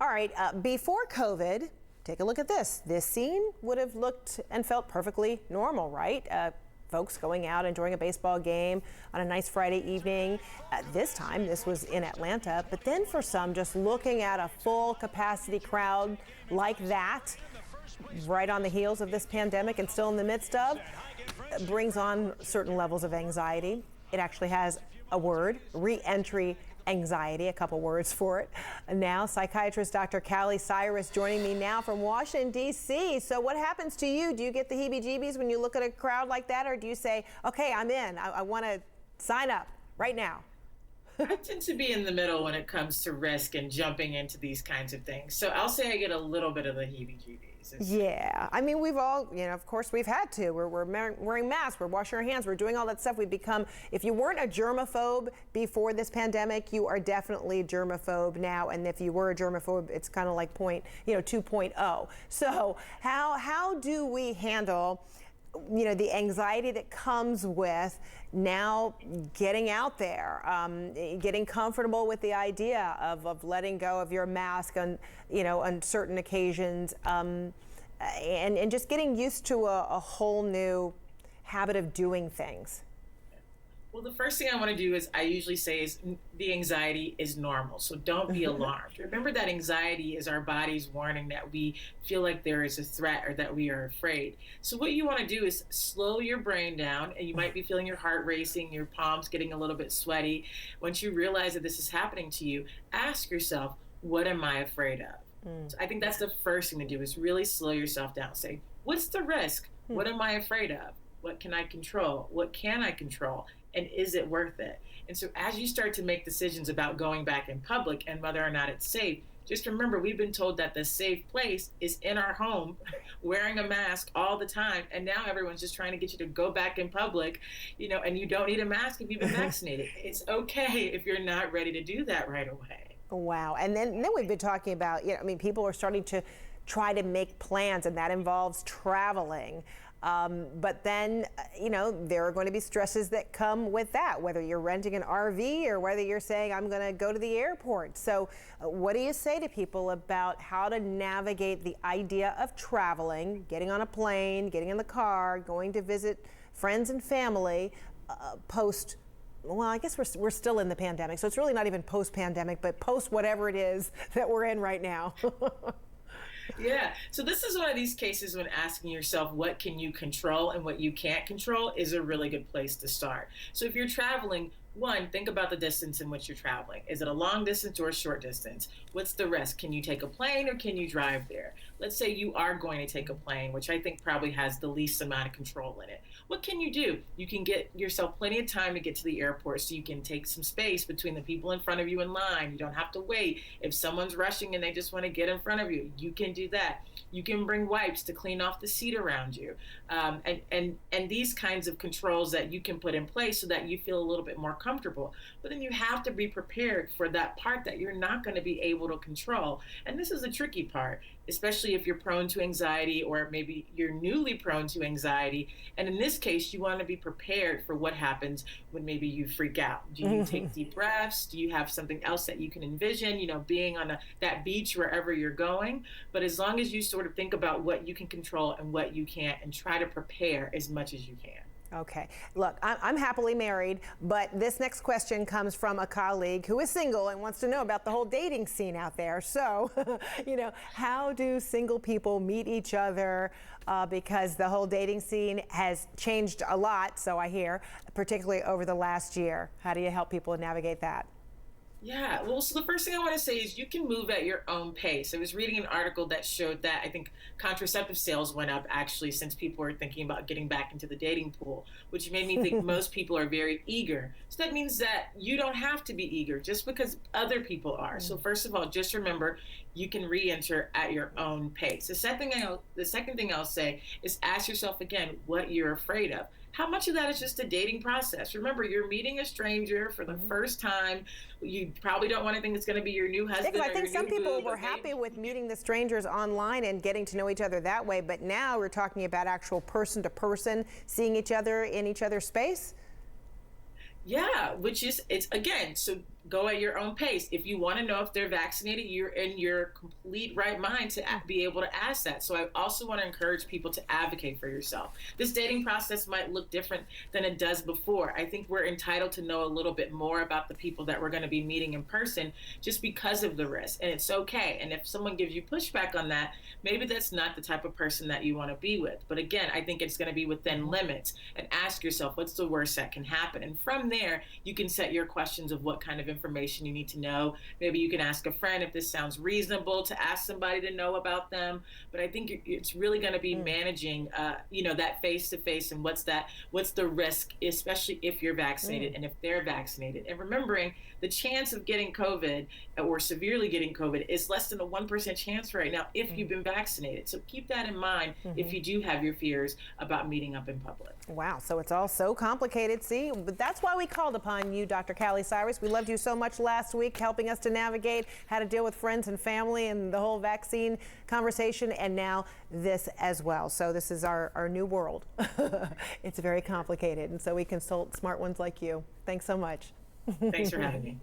All right, before COVID, take a look at this. This scene would have looked and felt perfectly normal, right? Folks going out, enjoying a baseball game on a nice Friday evening. This time, this was in Atlanta. But then for some, just looking at a full capacity crowd like that, right on the heels of this pandemic and still in the midst of, brings on certain levels of anxiety. It actually has a word, re-entry anxiety, a couple words for it. Now, psychiatrist Dr. Callie Cyrus joining me now from Washington, D.C. So what happens to you? Do you get the heebie-jeebies when you look at a crowd like that, or do you say, okay, I'm in, I want to sign up right now? I tend to be in the middle when it comes to risk and jumping into these kinds of things. So I'll say I get a little bit of the heebie-jeebies. Yeah, I mean, we've all, of course we've had to. We're wearing masks, we're washing our hands, we're doing all that stuff. We've become, if you weren't a germaphobe before this pandemic, you are definitely a germaphobe now. And if you were a germaphobe, it's kind of like 2.0. So how do we handle the anxiety that comes with now getting out there, getting comfortable with the idea of letting go of your mask on, on certain occasions, and just getting used to a whole new habit of doing things? Well, the first thing I want to do is I usually say is the anxiety is normal. So don't be alarmed. Remember that anxiety is our body's warning that we feel like there is a threat or that we are afraid. So what you want to do is slow your brain down, and you might be feeling your heart racing, your palms getting a little bit sweaty. Once you realize that this is happening to you, ask yourself, what am I afraid of? So I think that's the first thing to do is really slow yourself down. Say, what's the risk? What am I afraid of? What can I control? What can I control? And is it worth it? And so as you start to make decisions about going back in public and whether or not it's safe, just remember, we've been told that the safe place is in our home, wearing a mask all the time. And now everyone's just trying to get you to go back in public, and you don't need a mask if you've been vaccinated. It's okay if you're not ready to do that right away. Wow. And then we've been talking about, people are starting to try to make plans, and that involves traveling. But then, there are going to be stresses that come with that, whether you're renting an RV or whether you're saying, I'm going to go to the airport. So what do you say to people about how to navigate the idea of traveling, getting on a plane, getting in the car, going to visit friends and family post? Well, I guess we're still in the pandemic, so it's really not even post-pandemic, but post whatever it is that we're in right now. Yeah. So this is one of these cases when asking yourself what can you control and what you can't control is a really good place to start. So if you're traveling, one, think about the distance in which you're traveling. Is it a long distance or a short distance? What's the risk? Can you take a plane or can you drive there? Let's say you are going to take a plane, which I think probably has the least amount of control in it. What can you do? You can get yourself plenty of time to get to the airport, so you can take some space between the people in front of you in line. You don't have to wait. If someone's rushing and they just want to get in front of you, you can do that. You can bring wipes to clean off the seat around you. And these kinds of controls that you can put in place so that you feel a little bit more comfortable. But then you have to be prepared for that part that you're not going to be able to control. And this is the tricky part, especially if you're prone to anxiety or maybe you're newly prone to anxiety. And in this case, you want to be prepared for what happens when maybe you freak out. Do you take deep breaths? Do you have something else that you can envision, being on that beach wherever you're going? But as long as you sort of think about what you can control and what you can't and try to prepare as much as you can. Okay. Look, I'm happily married, but this next question comes from a colleague who is single and wants to know about the whole dating scene out there. So, how do single people meet each other? Because the whole dating scene has changed a lot, so I hear, particularly over the last year. How do you help people navigate that? Yeah, well, so the first thing I want to say is you can move at your own pace. I was reading an article that showed that I think contraceptive sales went up actually since people were thinking about getting back into the dating pool, which made me think most people are very eager. So that means that you don't have to be eager just because other people are. So first of all, just remember you can re-enter at your own pace. The second thing I'll say is ask yourself again what you're afraid of. How much of that is just a dating process? Remember, you're meeting a stranger for the first time. You probably don't want to think it's going to be your new husband. I think some people were happy with meeting the strangers online and getting to know each other that way. But now we're talking about actual person to person, seeing each other in each other's space. Yeah, which is, it's again, so go at your own pace. If you want to know if they're vaccinated, you're in your complete right mind to be able to ask that. So I also want to encourage people to advocate for yourself. This dating process might look different than it does before. I think we're entitled to know a little bit more about the people that we're going to be meeting in person just because of the risk. And it's okay. And if someone gives you pushback on that, maybe that's not the type of person that you want to be with. But again, I think it's going to be within limits, and ask yourself, what's the worst that can happen? And from there, you can set your questions of what kind of information you need to know. Maybe you can ask a friend if this sounds reasonable to ask somebody to know about them. But I think it's really going to be managing, that face to face, and what's the risk, especially if you're vaccinated and if they're vaccinated. And remembering the chance of getting COVID or severely getting COVID is less than a 1% chance right now if you've been vaccinated. So keep that in mind if you do have your fears about meeting up in public. Wow, so it's all so complicated. See, but that's why we called upon you, Dr. Callie Cyrus. We loved you so much last week, helping us to navigate how to deal with friends and family and the whole vaccine conversation, and now this as well. So this is our new world. It's very complicated, and so we consult smart ones like you. Thanks so much. Thanks for having me.